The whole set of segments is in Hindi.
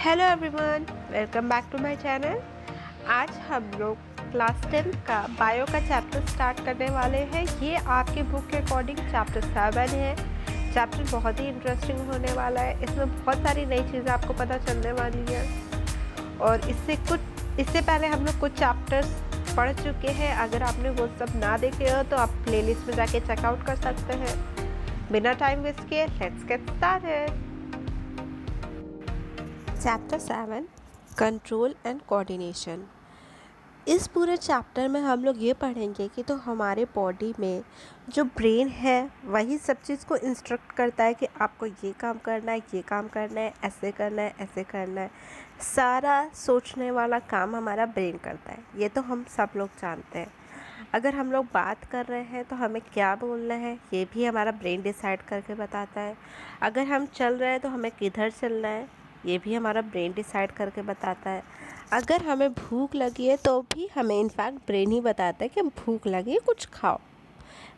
Hello everyone, welcome back to my channel. आज हम लोग क्लास 10 का बायो का चैप्टर स्टार्ट करने वाले हैं। ये आपके बुक के अकॉर्डिंग चैप्टर 7 है। चैप्टर बहुत ही इंटरेस्टिंग होने वाला है। इसमें बहुत सारी नई चीज़ें आपको पता चलने वाली हैं और इससे पहले हम लोग कुछ चैप्टर्स पढ़ चुके हैं। अगर आपने वो सब ना देखे हो तो आप प्लेलिस्ट में जाके चेकआउट कर सकते हैं। बिना टाइम वेस्ट किए let's get started. Chapter 7 control and coordination. इस पूरे चैप्टर में हम लोग ये पढ़ेंगे कि तो हमारे बॉडी में जो ब्रेन है वही सब चीज़ को इंस्ट्रक्ट करता है कि आपको ये काम करना है, ये काम करना है, ऐसे करना है, ऐसे करना है। सारा सोचने वाला काम हमारा ब्रेन करता है। ये तो हम सब लोग जानते हैं। अगर हम लोग बात कर रहे हैं तो हमें क्या बोलना है ये भी हमारा ब्रेन डिसाइड करके बताता है। अगर हम चल रहे हैं तो हमें किधर चलना है ये भी हमारा ब्रेन डिसाइड करके बताता है। अगर हमें भूख लगी है तो भी हमें इनफैक्ट ब्रेन ही बताता है कि भूख लगी है, कुछ खाओ,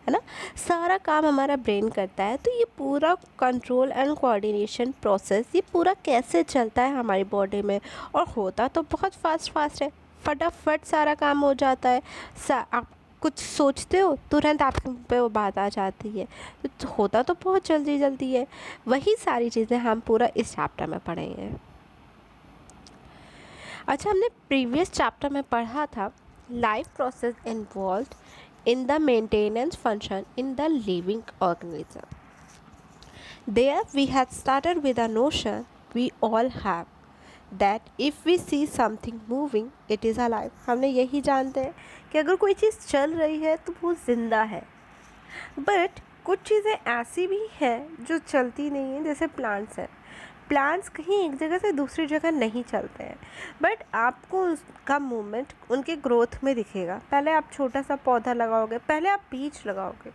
है ना। सारा काम हमारा ब्रेन करता है। तो ये पूरा कंट्रोल एंड कोऑर्डिनेशन प्रोसेस ये पूरा कैसे चलता है हमारी बॉडी में, और होता तो बहुत फास्ट है। फटाफट सारा काम हो जाता है। आप कुछ सोचते हो तुरंत आपके मुंह पे वो बात आ जाती है। तो होता तो बहुत जल्दी है। वही सारी चीज़ें हम पूरा इस चैप्टर में पढ़ेंगे। अच्छा, हमने प्रीवियस चैप्टर में पढ़ा था life process involved in the maintenance function in the living organism. There we had started with a notion we all have that if we see something moving it is alive. हमने यही जानते हैं कि अगर कोई चीज़ चल रही है तो वो ज़िंदा है। बट कुछ चीज़ें ऐसी भी हैं जो चलती नहीं हैं, जैसे प्लांट्स हैं। प्लांट्स कहीं एक जगह से दूसरी जगह नहीं चलते हैं, बट आपको उसका मूवमेंट उनके ग्रोथ में दिखेगा। पहले आप छोटा सा पौधा लगाओगे, पहले आप बीज लगाओगे,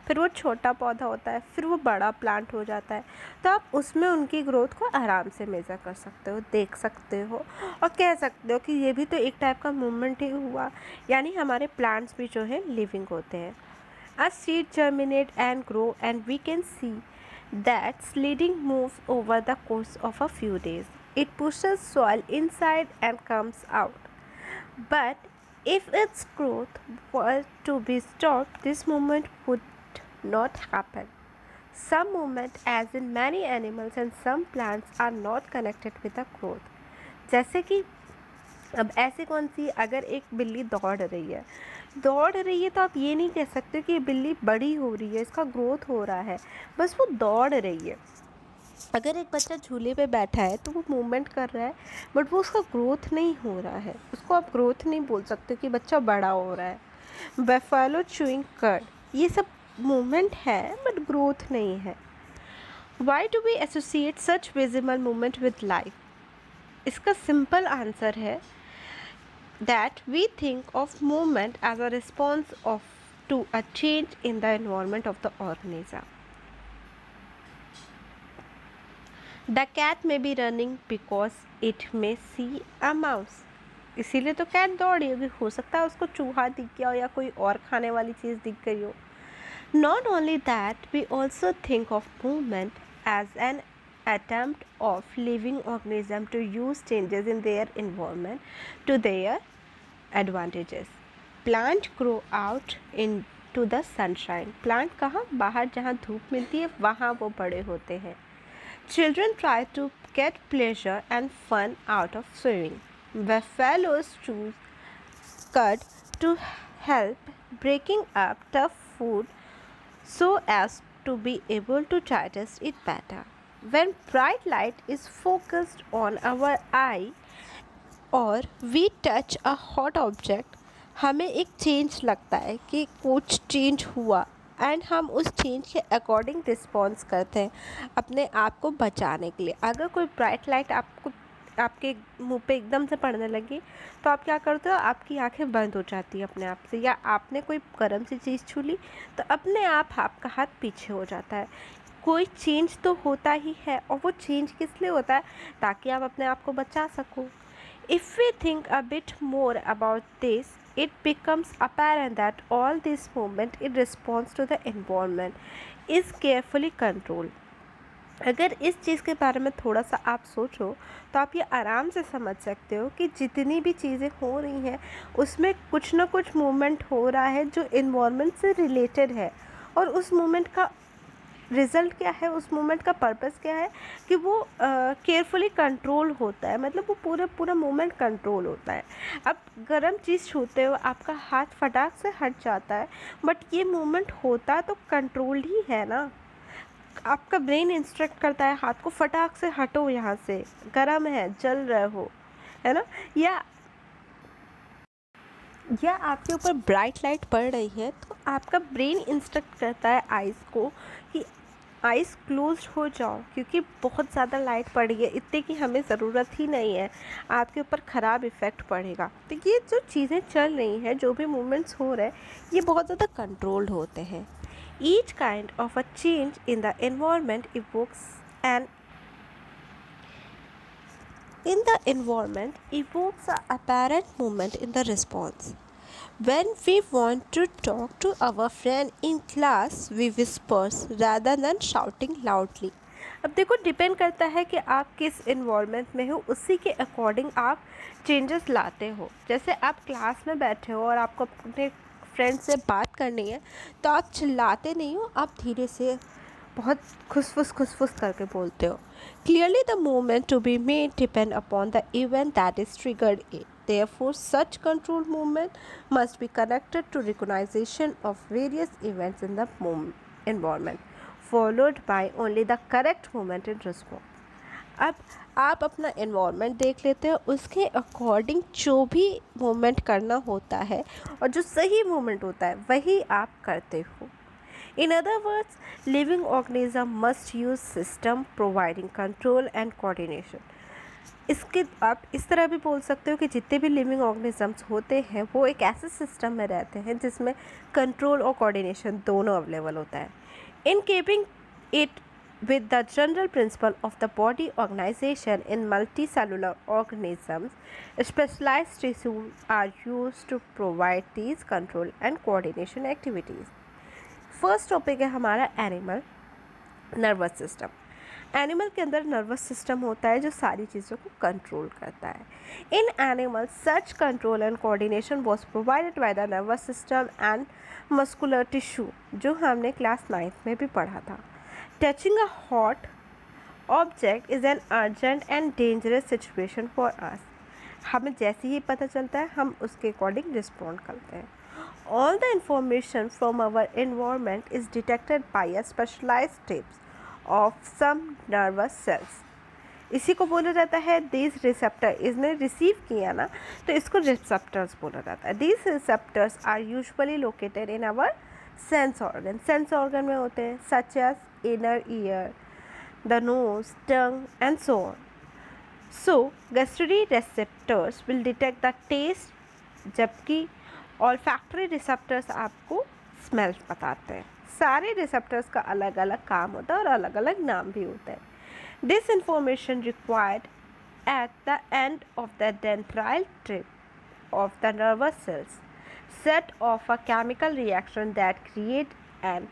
फिर वो छोटा पौधा होता है, फिर वो बड़ा प्लांट हो जाता है। तो आप उसमें उनकी ग्रोथ को आराम से मेज़र कर सकते हो, देख सकते हो और कह सकते हो कि ये भी तो एक टाइप का मूवमेंट ही हुआ। यानी हमारे प्लांट्स भी जो है लिविंग होते हैं। A seed germinate and grow, and we can see that seedling moves over the course of a few days. It pushes soil inside and comes out. But if its growth were to be stopped, this movement would not happen. Some movement, as in many animals and some plants, are not connected with the growth. जैसे कि अब ऐसे कौन सी, अगर एक बिल्ली दौड़ रही है तो आप ये नहीं कह सकते कि ये बिल्ली बड़ी हो रही है, इसका ग्रोथ हो रहा है, बस वो दौड़ रही है। अगर एक बच्चा झूले पे बैठा है तो वो मूवमेंट कर रहा है, बट वो उसका ग्रोथ नहीं हो रहा है, उसको आप ग्रोथ नहीं बोल सकते कि बच्चा बड़ा हो रहा है। बफेलो चूइंग कर्ड, ये सब मूवमेंट है बट ग्रोथ नहीं है। Why do we associate such visible movement with life? इसका सिंपल आंसर है that we think of movement as a response to a change in the environment of the organism. The cat may be running because it may see a mouse. इसीलिए तो कैट दौड़ी होगी, हो सकता है उसको चूहा दिख गया हो या कोई और खाने वाली चीज़ दिख गई हो। Not only that, we also think of movement as an attempt of living organism to use changes in their environment to their advantages. Plant grow out into the sunshine. Plant कहाँ, बाहर जहाँ धूप मिलती है वहाँ वो बड़े होते हैं। Children try to get pleasure and fun out of swimming. Buffaloes choose cud to help breaking up tough food so as to be able to digest it better. When bright light is focused on our eye और we touch a hot object, हमें एक चेंज लगता है कि कुछ चेंज हुआ एंड हम उस चेंज के अकॉर्डिंग रिस्पॉन्स करते हैं अपने आप को बचाने के लिए। अगर कोई ब्राइट लाइट आपके मुंह पे एकदम से पड़ने लगी तो आप क्या करते हो, आपकी आंखें बंद हो जाती है अपने आप से, या आपने कोई गर्म सी चीज़ छू ली तो अपने आप आपका हाथ पीछे हो जाता है। कोई चेंज तो होता ही है, और वो चेंज किस लिए होता है, ताकि आप अपने आप को बचा सको। If we think a bit more about this, it becomes apparent that all this movement in response to the environment is carefully controlled. अगर इस चीज़ के बारे में थोड़ा सा आप सोचो तो आप ये आराम से समझ सकते हो कि जितनी भी चीज़ें हो रही हैं उसमें कुछ ना कुछ मूवमेंट हो रहा है जो इन्वायरमेंट से रिलेटेड है, और उस मूवमेंट का रिज़ल्ट क्या है, उस मूवमेंट का पर्पस क्या है कि वो केयरफुली कंट्रोल होता है, मतलब वो पूरा मूवमेंट कंट्रोल होता है। अब गर्म चीज़ छूते हो आपका हाथ फटाक से हट जाता है, बट ये मूवमेंट होता तो कंट्रोल ही है ना। आपका ब्रेन इंस्ट्रक्ट करता है हाथ को फटाक से हटो यहाँ से, गर्म है, जल रहे हो, है ना। या आपके ऊपर ब्राइट लाइट पड़ रही है तो आपका ब्रेन इंस्ट्रक्ट करता है आइज़ को कि आइज़ क्लोज हो जाओ, क्योंकि बहुत ज़्यादा लाइट पड़ रही है, इतने की हमें ज़रूरत ही नहीं है, आपके ऊपर ख़राब इफ़ेक्ट पड़ेगा। तो ये जो चीज़ें चल रही हैं, जो भी मूवमेंट्स हो रहे हैं, ये बहुत ज़्यादा कंट्रोल्ड होते हैं। Each kind of a change in the environment evokes a apparent movement in the response. When we want to talk to our friend in class, we whisper rather than shouting loudly. अब देखो, डिपेंड करता है कि आप किस इन्वॉल्वमेंट में हो, उसी के अकॉर्डिंग आप चेंजेस लाते हो। जैसे आप क्लास में बैठे हो और आपको अपने फ्रेंड से बात करनी है तो आप चिल्लाते नहीं हो, आप धीरे से बहुत खुसफुस करके बोलते हो। Clearly the movement to be made depend upon the event that is triggered it. Therefore, such controlled movement must be connected to recognition of various events in the environment, followed by only the correct movement in response. अब आप अपना environment देख लेते हो, उसके अकॉर्डिंग जो भी मूवमेंट करना होता है और जो सही मूवमेंट होता है वही आप करते हो। In other words, living organism must use system providing control and coordination. इसके आप इस तरह भी बोल सकते हो कि जितने भी लिविंग ऑर्गेनिजम्स होते हैं वो एक ऐसे सिस्टम में रहते हैं जिसमें कंट्रोल और कोऑर्डिनेशन दोनों अवेलेबल होता है। In keeping it with the general principle of the body organization in multicellular organisms, specialized tissues are used to provide these control and coordination activities. First topic है हमारा एनिमल नर्वस सिस्टम। एनिमल के अंदर नर्वस सिस्टम होता है जो सारी चीज़ों को कंट्रोल करता है। In animal such control and coordination was provided by the nervous system and muscular tissue, जो हमने क्लास 9th में भी पढ़ा था। Touching a hot object is an urgent and dangerous situation for us. हमें जैसे ही पता चलता है हम उसके अकॉर्डिंग रिस्पॉन्ड करते हैं। All the information from our environment is detected by a specialized tips of some nervous cells. इसी को बोला जाता है these receptor। इसने रिसीव किया ना तो इसको receptors बोला जाता है। These receptors are usually located in our sense organ। sense organ में होते हैं such as inner ear, the nose, tongue and so on. So gustatory receptors will detect the taste, जबकि olfactory receptors आपको स्मेल बताते हैं। सारे रिसेप्टर्स का अलग अलग काम होता है और अलग अलग नाम भी होता है। This information required at the end of the dendrite trip of the nervous cells set of a chemical reaction that create an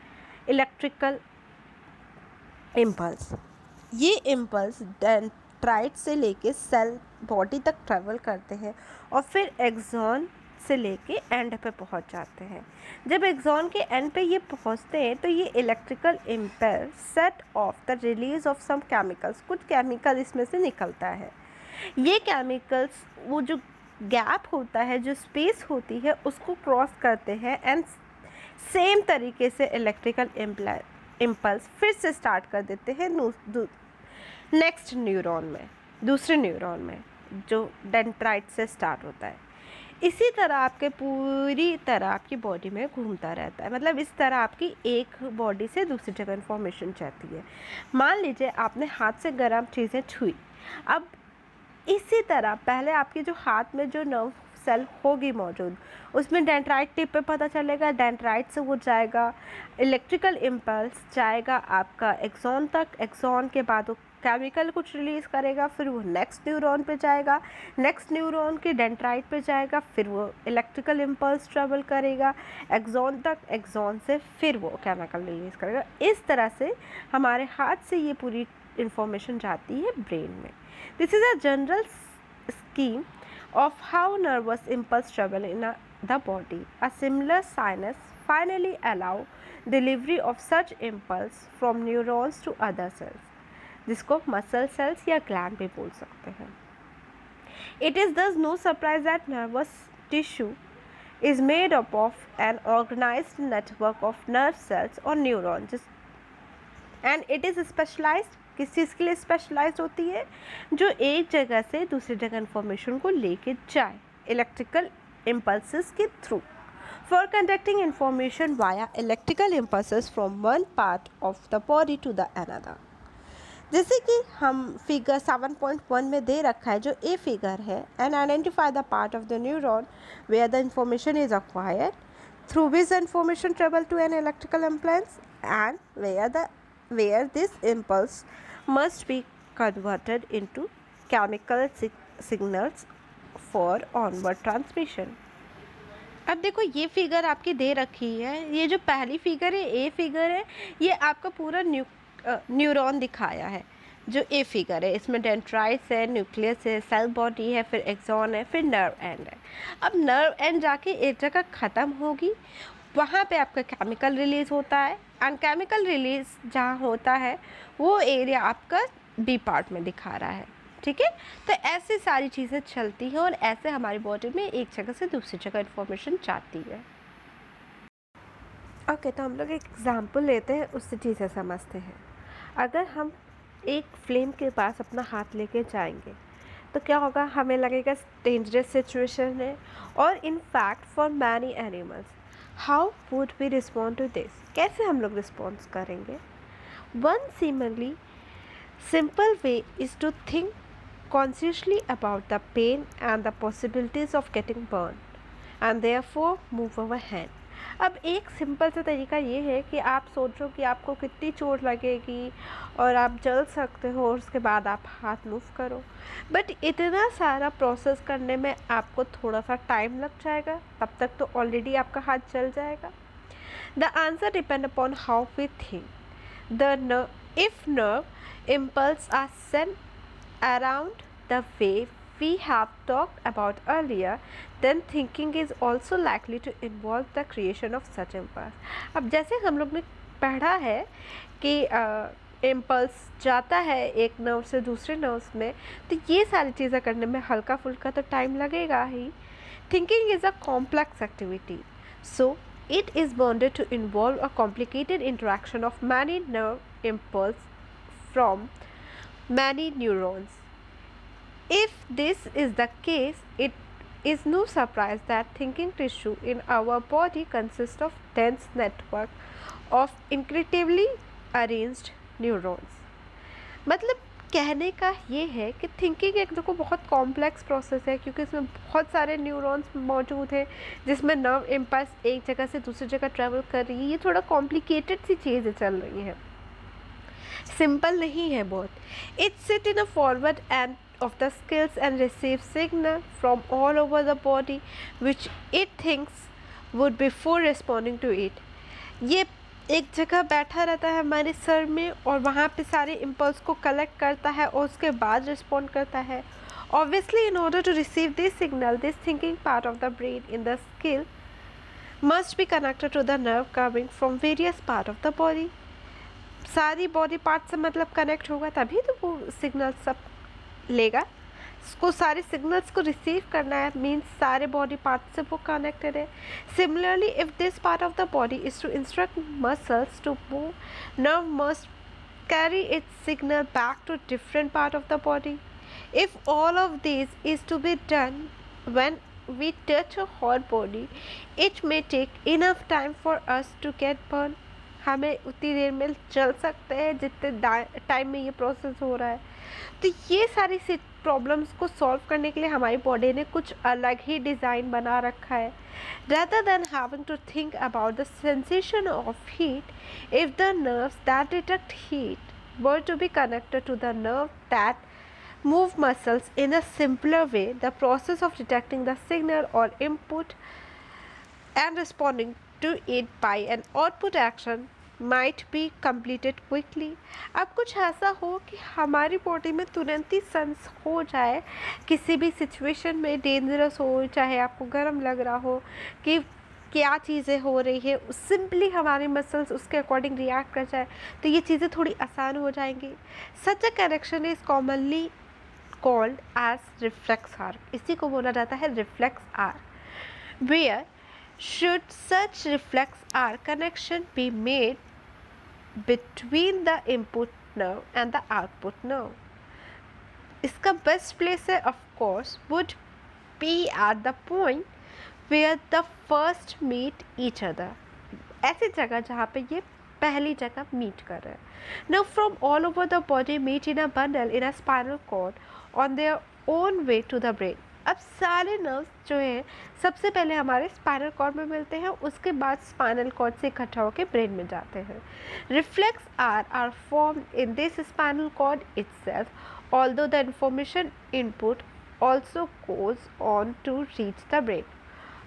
electrical impulse. ये इम्पल्स डेंड्राइट से लेके सेल बॉडी तक ट्रेवल करते हैं और फिर एक्सॉन से लेके एंड पे पहुंच जाते हैं। जब एक्सॉन के एंड पे ये पहुंचते हैं तो ये electrical impulse set of the release of some chemicals, कुछ केमिकल इसमें से निकलता है। ये केमिकल्स वो जो गैप होता है, जो स्पेस होती है, उसको क्रॉस करते हैं एंड सेम तरीके से इलेक्ट्रिकल इम्पल्स फिर से स्टार्ट कर देते हैं नेक्स्ट न्यूरॉन में, दूसरे न्यूरॉन में जो डेंड्राइट से स्टार्ट होता है। इसी तरह आपके पूरी तरह आपकी बॉडी में घूमता रहता है, मतलब इस तरह आपकी एक बॉडी से दूसरी जगह इन्फॉर्मेशन जाती है। मान लीजिए आपने हाथ से गर्म चीज़ें छुई, अब इसी तरह पहले आपके जो हाथ में जो नर्व सेल होगी मौजूद, उसमें डेंड्राइट टिप पे पता चलेगा, डेंड्राइट से वो जाएगा, इलेक्ट्रिकल इम्पल्स जाएगा आपका एक्सॉन तक, एक्सॉन के बाद वो केमिकल कुछ रिलीज़ करेगा, फिर वो नेक्स्ट न्यूरॉन पे जाएगा, नेक्स्ट न्यूरॉन के डेंड्राइट पे जाएगा, फिर वो इलेक्ट्रिकल इम्पल्स ट्रेवल करेगा एक्सॉन तक, एक्सॉन से फिर वो केमिकल रिलीज़ करेगा। इस तरह से हमारे हाथ से ये पूरी इंफॉर्मेशन जाती है ब्रेन में. This is a general scheme of how nervous impulse travel in the body. A similar sinus finally allow delivery of such impulse from neurons to other cells, जिसको मसल सेल्स या ग्लैंड भी बोल सकते हैं. It is thus no surprise that nervous tissue is made up of an organized network of nerve cells or neurons, and it is specialized. किस चीज़ के लिए स्पेशलाइज्ड होती है? जो एक जगह से दूसरी जगह इंफॉर्मेशन को लेके जाए इलेक्ट्रिकल इम्पल्सेस के through, for conducting information via electrical impulses from one part of the body to the another. जैसे कि हम फिगर 7.1 में दे रखा है, जो ए फिगर है, and identify the part of the neuron where the information is acquired through which the information travel to an electrical impulse and where this impulse must be converted into chemical signals for onward transmission. अब देखो ये फिगर आपकी दे रखी है, ये जो पहली फिगर है ए फिगर है, ये आपका पूरा न्यूरॉन दिखाया है. जो ए फिगर है इसमें डेंड्राइट्स है, न्यूक्लियस है, सेल बॉडी है, फिर एक्सॉन है, फिर नर्व एंड है. अब नर्व एंड जाके एक जगह ख़त्म होगी, वहाँ पे आपका केमिकल रिलीज़ होता है, एंड केमिकल रिलीज़ जहाँ होता है वो एरिया आपका बी पार्ट में दिखा रहा है. ठीक है, तो ऐसी सारी चीज़ें चलती हैं और ऐसे हमारी बॉडी में एक जगह से दूसरी जगह इन्फॉर्मेशन जाती है. ओके, तो हम लोग एक एग्ज़ाम्पल लेते हैं, उससे चीज़ें समझते हैं. अगर हम एक फ्लेम के पास अपना हाथ लेके जाएंगे तो क्या होगा? हमें लगेगा डेंजरस सिचुएशन है. और in fact for many animals, how would we respond to this? कैसे हम लोग रिस्पॉन्स करेंगे? One similarly simple way is to think consciously about the pain and the possibilities of getting burned and therefore move our hand. अब एक सिंपल सा तरीका ये है कि आप सोचो कि आपको कितनी चोट लगेगी और आप जल सकते हो, और उसके बाद आप हाथ मूव करो. बट इतना सारा प्रोसेस करने में आपको थोड़ा सा टाइम लग जाएगा, तब तक तो ऑलरेडी आपका हाथ जल जाएगा. The answer depend upon how we think. If nerve impulses are sent around the way we have talked about earlier, then thinking is also likely to involve the creation of such impulse. अब जैसे हम लोग ने पढ़ा है कि इम्पल्स जाता है एक नर्व से दूसरे नर्व्स में, तो ये सारी चीज़ें करने में हल्का फुल्का तो टाइम लगेगा ही. Thinking is a complex activity, so it is bound to involve a complicated interaction of many nerve impulses from many neurons. If this is the case, it is no surprise that thinking tissue in our body consists of dense network of incredibly arranged neurons. मतलब कहने का ये है कि थिंकिंग एक देखो बहुत कॉम्प्लेक्स प्रोसेस है, क्योंकि इसमें बहुत सारे न्यूरॉन्स मौजूद हैं जिसमें नर्व इम्पल्स एक जगह से दूसरी जगह ट्रैवल कर रही है. ये थोड़ा कॉम्प्लिकेटेड सी चीज़ें चल रही हैं, सिंपल नहीं है बहुत. It's sit in a forward and of the skills and receive signal from all over the body which it thinks would before responding to it. ये एक जगह बैठा रहता है हमारे सर में और वहाँ पे सारे इम्पल्स को कलेक्ट करता है और उसके बाद रिस्पॉन्ड करता है. Obviously, in order to receive this signal, this thinking part of the brain in the skill must be connected to the nerve coming from various part of the body. सारी बॉडी पार्ट से मतलब कनेक्ट होगा तभी तो वो सिग्नल सब लेगा. उसको सारे सिग्नल्स को रिसीव करना है, मीन्स सारे बॉडी पार्ट से वो कनेक्टेड है. Similarly if this part of the body is to instruct muscles to move, nerve must carry its signal back to different part of the body. If all of this is to be done when we touch a hot body, it may take enough time for us to get burned. हमें उतनी देर में चल सकते हैं जितने टाइम में ये प्रोसेस हो रहा है. तो ये सारी प्रॉब्लम्स को सॉल्व करने के लिए हमारी बॉडी ने कुछ अलग ही डिज़ाइन बना रखा है. rather than having to think about the sensation of heat, if the nerves that detect heat were to be connected to the nerve that move muscles in a simpler way, the process of detecting the signal or input and responding to it by an output action might be completed quickly। अब कुछ ऐसा हो कि हमारी बॉडी में तुरंत ही सेंस हो जाए किसी भी सिचुएशन में, डेंजरस हो चाहे आपको गर्म लग रहा हो कि क्या चीज़ें हो रही है, सिंपली हमारे मसल्स उसके अकॉर्डिंग रिएक्ट कर जाए तो ये चीज़ें थोड़ी आसान हो जाएंगी। Such a correction is commonly called as reflex arc. इसी को बोला जाता है reflex arc. Where should such reflex arc connection be made between the input nerve and the output nerve? इसका best place है of course would be at the point where the first meet each other। ऐसी जगह जहाँ पे ये पहली जगह मीट कर रहे हैं। Now from all over the body meet in a bundle in a spinal cord on their own way to the brain। अब सारे नर्व्स जो हैं सबसे पहले हमारे स्पाइनल कॉर्ड में मिलते हैं, उसके बाद स्पाइनल कॉर्ड से इकट्ठा होकर ब्रेन में जाते हैं। Reflex are form in this spinal cord itself, although the information input also goes on to reach the brain।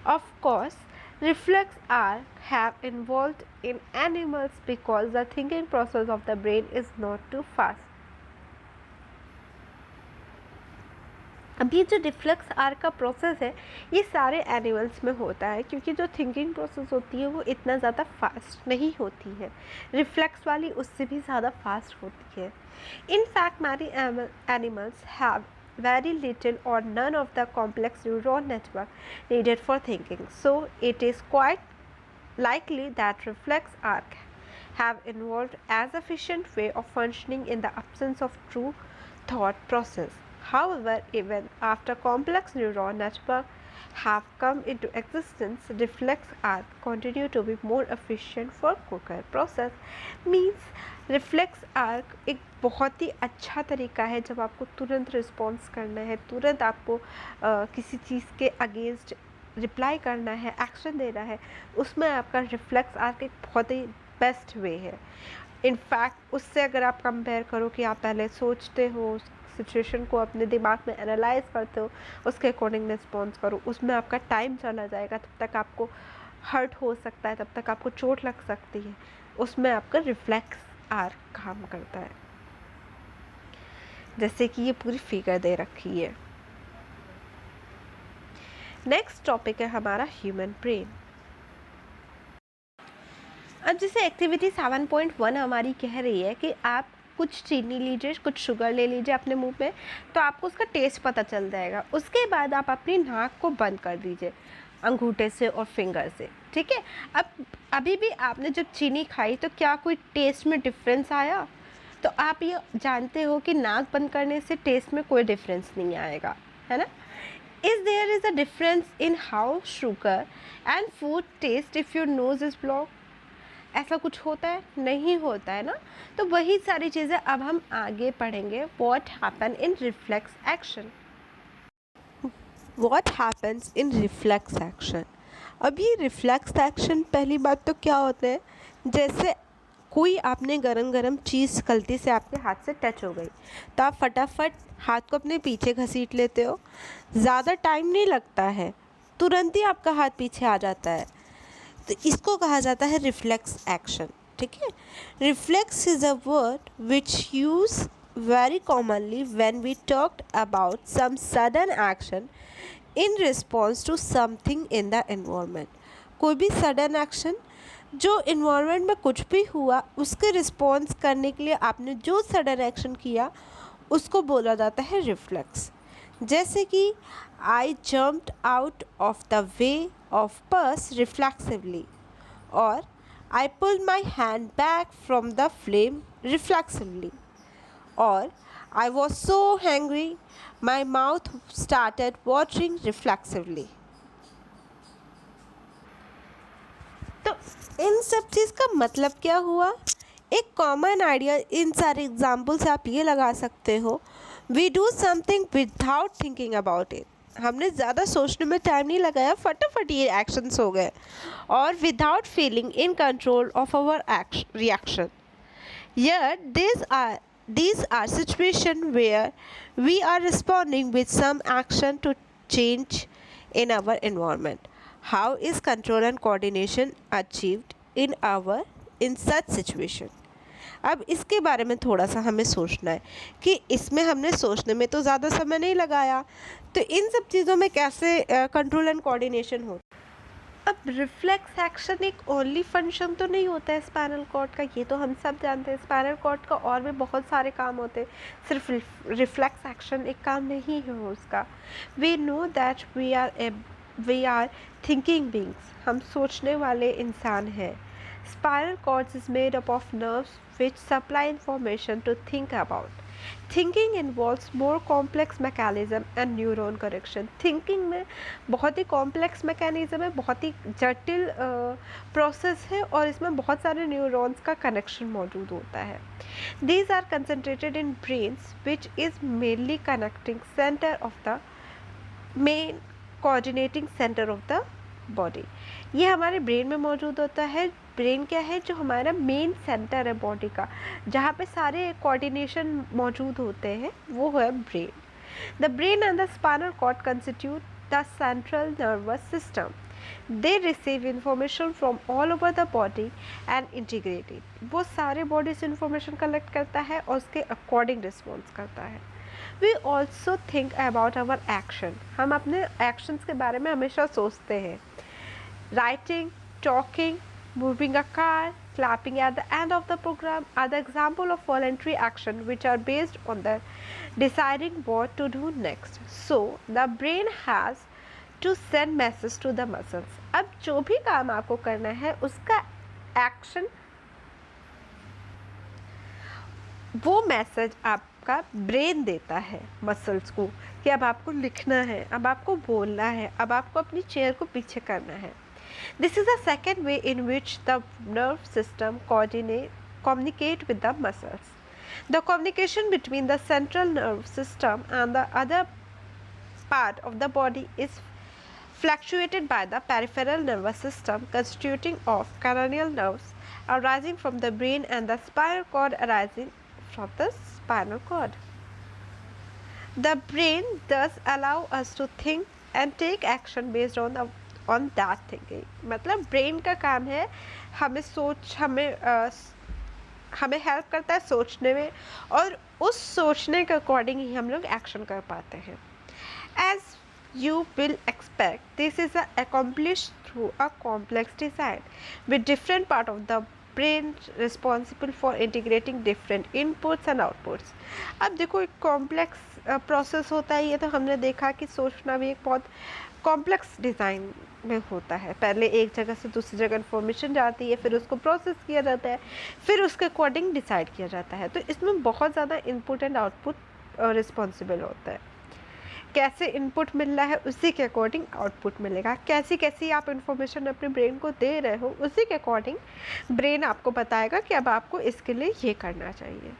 Of course, reflex arc have involved in animals because the thinking process of the brain is not too fast। अब ये जो रिफ्लेक्स आर्क का प्रोसेस है ये सारे एनिमल्स में होता है, क्योंकि जो थिंकिंग प्रोसेस होती है वो इतना ज़्यादा फास्ट नहीं होती है, रिफ्लेक्स वाली उससे भी ज़्यादा फास्ट होती है। In fact many animals have very little or none of the complex neuron network needed for thinking, so it is quite likely that reflex arc have evolved as a efficient way of functioning in the absence of true thought process। However, even after complex neuron networks have come into existence, reflex arc continue to be more efficient for quicker process। Means reflex arc एक बहुत ही अच्छा तरीका है जब आपको तुरंत रिस्पॉन्स करना है, तुरंत आपको किसी चीज़ के अगेंस्ट रिप्लाई करना है, एक्शन देना है, उसमें आपका रिफ्लेक्स आर्क एक बहुत ही बेस्ट वे है। इनफैक्ट उससे अगर आप कंपेयर करो कि आप पहले सोचते हो, सिचुएशन को अपने दिमाग में एनालाइज करते हो, उसके अकॉर्डिंग रिस्पॉन्स करो, उसमें आपका टाइम चला जाएगा, तब तक आपको हर्ट हो सकता है, तब तक आपको चोट लग सकती है, उसमें आपका रिफ्लेक्स आर्क काम करता है। जैसे कि ये पूरी फिगर दे रखी है। नेक्स्ट टॉपिक है हमारा ह्यूमन ब्रेन। अब जैसे एक्टिविटी 7.1 हमारी कह रही है कि आप कुछ चीनी लीजिए, कुछ शुगर ले लीजिए अपने मुंह में, तो आपको उसका टेस्ट पता चल जाएगा। उसके बाद आप अपनी नाक को बंद कर दीजिए अंगूठे से और फिंगर से, ठीक है। अब अभी भी आपने जब चीनी खाई तो क्या कोई टेस्ट में डिफरेंस आया? तो आप ये जानते हो कि नाक बंद करने से टेस्ट में कोई डिफरेंस नहीं आएगा, है ना। Is there is a difference in how sugar and food taste if your nose is block? ऐसा कुछ होता है? नहीं होता है ना। तो वही सारी चीज़ें अब हम आगे पढ़ेंगे। What happen in reflex action. What happens in reflex action. अब ये रिफ्लेक्स एक्शन पहली बात तो क्या होता है, जैसे कोई आपने गरम गरम चीज़ गलती से आपके हाथ से टच हो गई तो आप फटाफट हाथ को अपने पीछे घसीट लेते हो, ज़्यादा टाइम नहीं लगता है, तुरंत ही आपका हाथ पीछे आ जाता है, तो इसको कहा जाता है रिफ्लेक्स एक्शन, ठीक है। Reflex is a word which use very commonly when we talked about some sudden action in response to something in the environment। कोई भी sudden action जो environment में कुछ भी हुआ उसके रिस्पॉन्स करने के लिए आपने जो sudden action किया उसको बोला जाता है रिफ्लेक्स। जैसे कि I jumped out of the way of bus reflexively, और I pulled my hand back from the flame reflexively, or I was so hungry my mouth started watering reflexively। तो इन सब चीज़ का मतलब क्या हुआ? एक कॉमन आइडिया इन सारे एग्जाम्पल से आप ये लगा सकते हो, we do something without thinking about it. हमने ज़्यादा सोचने में टाइम नहीं लगाया, फटाफट ये एक्शंस हो गए, और without feeling in control of our reaction. Yet these are situations where we are responding with some action to change in our environment। How is control and coordination achieved in our in such situation. अब इसके बारे में थोड़ा सा हमें सोचना है कि इसमें हमने सोचने में तो ज़्यादा समय नहीं लगाया, तो इन सब चीज़ों में कैसे कंट्रोल एंड कोऑर्डिनेशन हो। अब रिफ्लेक्स एक्शन एक ओनली फंक्शन तो नहीं होता है स्पाइनल कॉर्ड का, ये तो हम सब जानते हैं। स्पाइनल कॉर्ड का और भी बहुत सारे काम होते हैं, सिर्फ रिफ्लेक्स एक्शन एक काम नहीं है उसका। We know that we are thinking beings, हम सोचने वाले इंसान हैं। Spinal cord is made up of nerves which supply information to think about. Thinking involves more complex mechanism and neuron connection. Thinking में बहुत ही complex mechanism है, बहुत ही जटिल process है और इसमें बहुत सारे neurons का connection मौजूद होता है. These are concentrated in brains, which is mainly connecting center of the main coordinating center of the body. ये हमारे ब्रेन में मौजूद होता है। ब्रेन क्या है, जो हमारा मेन सेंटर है बॉडी का, जहाँ पे सारे कोऑर्डिनेशन मौजूद होते हैं, वो है brain. The brain and the spinal cord constitute the central nervous system. They receive information from all over the body and integrate it. वो सारे बॉडी से इंफॉर्मेशन कलेक्ट करता है और उसके अकॉर्डिंग रिस्पॉन्स करता है. We also think about our action. हम अपने एक्शंस के बारे में हमेशा सोचते हैं. Writing, talking, moving a car, clapping at the end of the program are the example of voluntary action which are based on the deciding what to do next. So the brain has to send message to the muscles. अब जो भी काम आपको करना है उसका एक्शन, वो मैसेज आपका ब्रेन देता है मसल्स को कि अब आपको लिखना है, अब आपको बोलना है, अब आपको अपनी चेयर को पीछे करना है. This is the second way in which the nerve system communicate with the muscles. The communication between the central nerve system and the other part of the body is fluctuated by the peripheral nervous system constituting of cranial nerves arising from the brain and the spinal cord arising from the spinal cord. The brain thus allow us to think and take action based on that thinking. मतलब ब्रेन का काम है हमें हेल्प करता है सोचने में, और उस सोचने के अकॉर्डिंग ही हम लोग एक्शन कर पाते हैं. As you will expect, this is accomplished through a complex design with different part of the brain responsible for integrating different inputs and outputs. अब देखो एक कॉम्प्लेक्स प्रोसेस होता है, ये तो हमने देखा कि सोचना भी एक बहुत कॉम्प्लेक्स डिज़ाइन में होता है. पहले एक जगह से दूसरी जगह इन्फॉर्मेशन जाती है, फिर उसको प्रोसेस किया जाता है, फिर उसके अकॉर्डिंग डिसाइड किया जाता है. तो इसमें बहुत ज़्यादा इनपुट एंड आउटपुट रिस्पॉन्सिबल होता है. कैसे इनपुट मिल रहा है उसी के अकॉर्डिंग आउटपुट मिलेगा. कैसी कैसी आप इन्फॉर्मेशन अपने ब्रेन को दे रहे हो उसी के अकॉर्डिंग ब्रेन आपको बताएगा कि अब आपको इसके लिए ये करना चाहिए.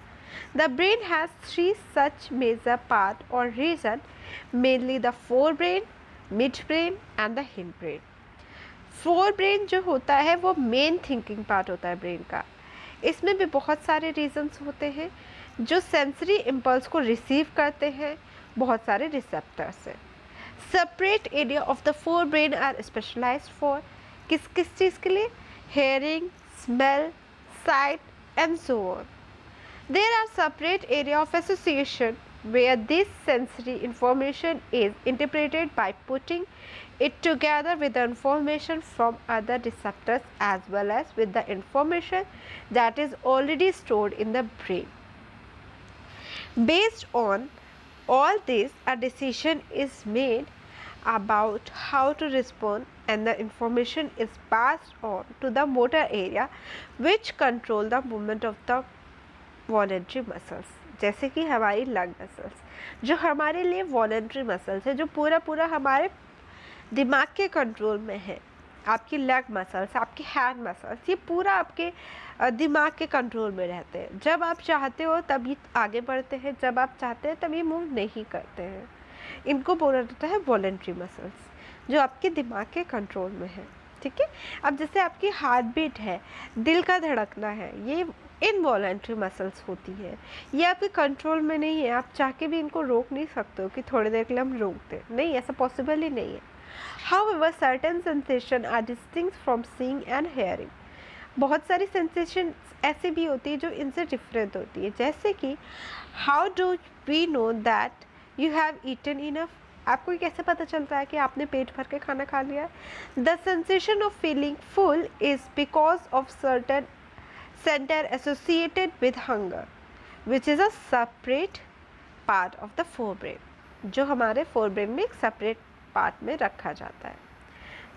The brain has 3 such major part or region, mainly the forebrain, midbrain and the hindbrain. forebrain जो होता है वो मेन थिंकिंग पार्ट होता है ब्रेन का. इसमें भी बहुत सारे रीजन्स होते हैं जो सेंसरी इम्पल्स को रिसीव करते हैं. बहुत सारे रिसेप्टर्स हैं. Separate area of the forebrain are specialised for किस किस चीज़ के लिए? Hearing, smell, sight and so on. There are separate area of association where this sensory information is interpreted by putting it together with the information from other receptors as well as with the information that is already stored in the brain. Based on all this, a decision is made about how to respond and the information is passed on to the motor area which control the movement of the voluntary muscles. जैसे कि हमारी लंग मसल्स जो हमारे लिए वॉलेंट्री मसल्स है, जो पूरा हमारे दिमाग के कंट्रोल में है. आपकी लेग मसल्स, आपकी हैंड मसल्स, ये पूरा आपके दिमाग के कंट्रोल में रहते हैं. जब आप चाहते हो तब ये आगे बढ़ते हैं, जब आप चाहते हैं तब ये मूव नहीं करते हैं. इनको बोला जाता है वॉलेंट्री मसल्स जो आपके दिमाग के कंट्रोल में है. ठीक है. अब जैसे आपकी हार्ट बीट है, दिल का धड़कना है, ये इनवॉलेंट्री मसल्स होती है. ये आपके कंट्रोल में नहीं है. आप चाह के भी इनको रोक नहीं सकते हो कि थोड़ी देर के लिए हम रोक दें. नहीं, ऐसा पॉसिबल ही नहीं है. However, certain sensations are distinct from seeing and hearing. बहुत सारी सेंसेशन ऐसी भी होती है जो इनसे डिफरेंट होती है, जैसे कि how do we know that you have eaten enough. आपको ये कैसे पता चलता है कि आपने पेट भर के खाना खा लिया है? The sensation of feeling full is because of certain centre associated with hunger which is a separate part of the forebrain, जो हमारे फोरब्रेन में एक सेपरेट पार्ट में रखा जाता है।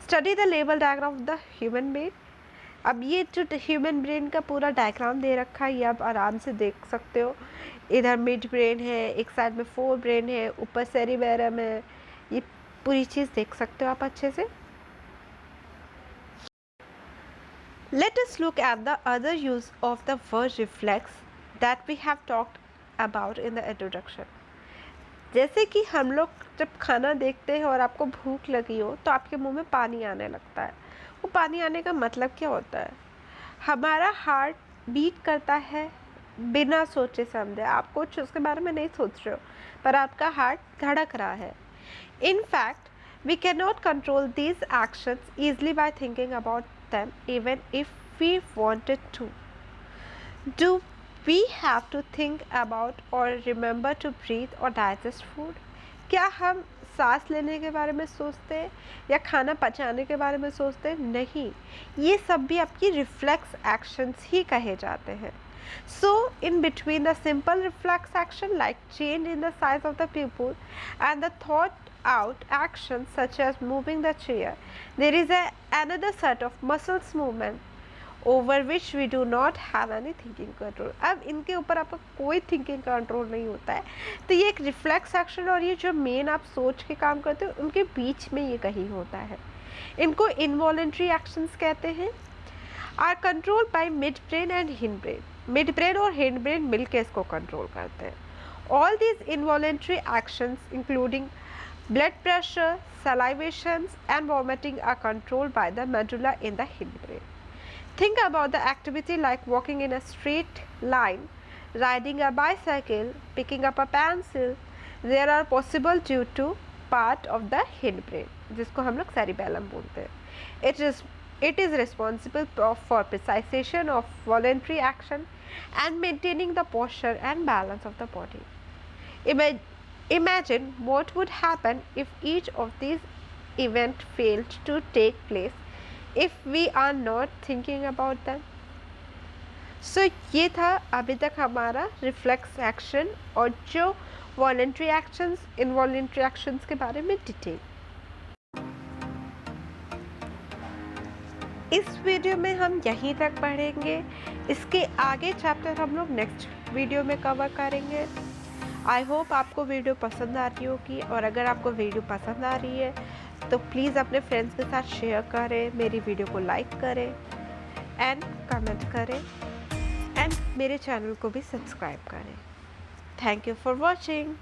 Study the level diagram of the human brain. अब ये जो ह्यूमन ब्रेन का पूरा डायग्राम दे रखा है, ये आप आराम से देख सकते हो। इधर मिड ब्रेन है, एक साइड में फोर ब्रेन है, ऊपर सेरिबेरम है, ये पूरी चीज़ देख सकते हो आप अच्छे से। Let us look at the other use of the word reflex that we have talked about in the introduction. जैसे कि हम लोग जब खाना देखते हैं और आपको भूख लगी हो तो आपके मुंह में पानी आने लगता है। वो पानी आने का मतलब क्या होता है? हमारा हार्ट बीट करता है बिना सोचे समझे। आप कुछ उसके बारे में नहीं सोच रहे हो, पर आपका हार्ट धड़क रहा है। In fact we can not control these actions easily by thinking about them even if we wanted to. Do we have to think about or remember to breathe or digest food? क्या हम सांस लेने के बारे में सोचते हैं या खाना पचाने के बारे में सोचते हैं? नहीं, ये सब भी आपकी रिफ्लेक्स एक्शंस ही कहे जाते हैं। So in between the simple reflex action like change in the size of the pupil and the thought out actions such as moving the chair, there is another set of muscles movement over which we do not have any thinking control. अब इनके ऊपर आपका कोई थिंकिंग कंट्रोल नहीं होता है। तो ये एक रिफ्लेक्स एक्शन और ये जो मेन आप सोच के काम करते हो उनके बीच में ये कहीं होता है। इनको इनवॉलेंट्री एक्शंस कहते हैं। Are control by midbrain and hindbrain. Midbrain और हिंड ब्रेन मिलकर इसको कंट्रोल करते हैं। All these involuntary actions including blood pressure, salivations and vomiting are controlled by the medulla in the hindbrain. Think about the activity like walking in a straight line, riding a bicycle, picking up a pencil. There are possible due to part of the hindbrain, जिसको हम लोग cerebellum बोलते हैं. It is responsible for precision of voluntary action and maintaining the posture and balance of the body. Imagine what would happen if each of these events failed to take place if we are not thinking about them. So ये था अभी तक हमारा रिफ्लेक्स एक्शन और जो वॉलेंट्री एक्शंस, इनवॉलेंट्री एक्शंस के बारे में डिटेल। इस वीडियो में हम यहीं तक पढ़ेंगे। इसके आगे चैप्टर हम लोग नेक्स्ट वीडियो में कवर करेंगे। आई होप आपको वीडियो पसंद आ रही होगी, और अगर आपको वीडियो पसंद आ रही है तो प्लीज़ अपने फ्रेंड्स के साथ शेयर करें, मेरी वीडियो को लाइक करें एंड कमेंट करें एंड मेरे चैनल को भी सब्सक्राइब करें। Thank you for watching.